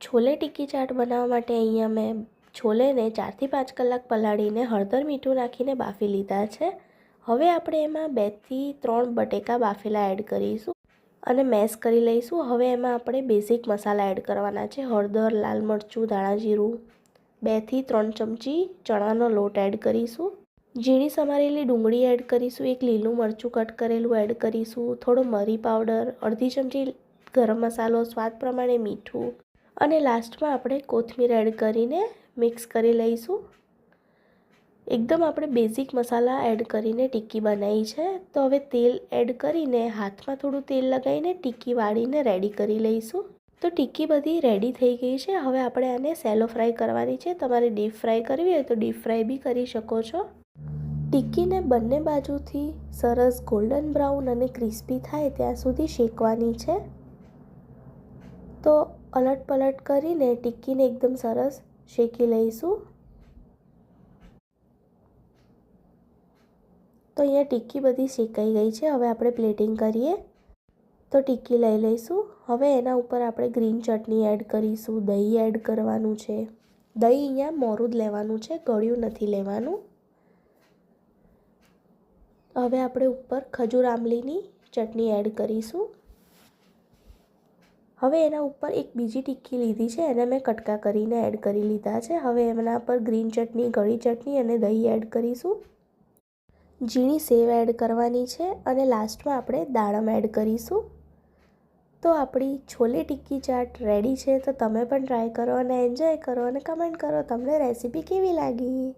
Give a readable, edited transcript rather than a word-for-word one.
છોલે ટિક્કી ચાટ બનાવવા માટે અહીંયા મેં છોલેને 4 થી 5 કલાક પલાળીને હળદર મીઠું નાખીને બાફી લીધા છે। હવે આપણે એમાં 2 થી 3 બટેકા બાફેલા એડ કરીશું અને મેશ કરી લઈશું। હવે એમાં આપણે બેઝિક મસાલા એડ કરવાના છે। હળદર, લાલ મરચું, ધાણા જીરું, 2 થી 3 ચમચી ચણાનો લોટ એડ કરીશું। ઝીણી સમારેલી ડુંગળી એડ કરીશું। 1 લીલું મરચું કટ કરેલું એડ કરીશું। થોડો મરી પાવડર, અડધી ચમચી ગરમ મસાલો, સ્વાદ પ્રમાણે મીઠું અને લાસ્ટમાં આપણે કોથમીર એડ કરીને મિક્સ કરી લઈશું। એકદમ આપણે બેઝિક મસાલા એડ કરીને ટિક્કી બનાવી છે। તો હવે તેલ એડ કરીને હાથમાં થોડું તેલ લગાવીને ટિક્કી વાળીને રેડી કરી લઈશું। તો ટિક્કી બધી રેડી થઈ ગઈ છે। હવે આપણે આને સેલો ફ્રાય કરવાની છે। તમારે ડીપ ફ્રાય કરવી હોય તો ડીપ ફ્રાય બી કરી શકો છો। ટિક્કીને બંને બાજુથી સરસ ગોલ્ડન બ્રાઉન અને ક્રિસ્પી થાય ત્યાં સુધી શેકવાની છે। તો અલટ પલટ કરીને ટિક્કીને એકદમ સરસ શેકી લઈશું। તો અહીંયા ટિક્કી બધી શેકાઈ ગઈ છે। હવે આપણે પ્લેટિંગ કરીએ। તો ટિક્કી લઈ લઈશું। હવે એના ઉપર આપણે ગ્રીન ચટણી એડ કરીશું, દહીં એડ કરવાનું છે। દહીં અહીંયા મોરું જ લેવાનું છે, ગળ્યું નથી લેવાનું। હવે આપણે ઉપર ખજૂર આમલીની ચટણી એડ કરીશું। હવે એના ઉપર એક બીજી ટિક્કી લીધી છે, એને મેં કટકા કરીને એડ કરી લીધા છે। હવે એના પર ગ્રીન ચટણી, ગળી ચટણી અને દહીં એડ કરીશું। ઝીણી સેવ એડ કરવાની છે અને લાસ્ટમાં આપણે દાડમ એડ કરીશું। તો આપણી છોલે ટિક્કી ચાટ રેડી છે। તો તમે પણ ટ્રાય કરો અને એન્જોય કરો અને કમેન્ટ કરો તમને રેસીપી કેવી લાગી।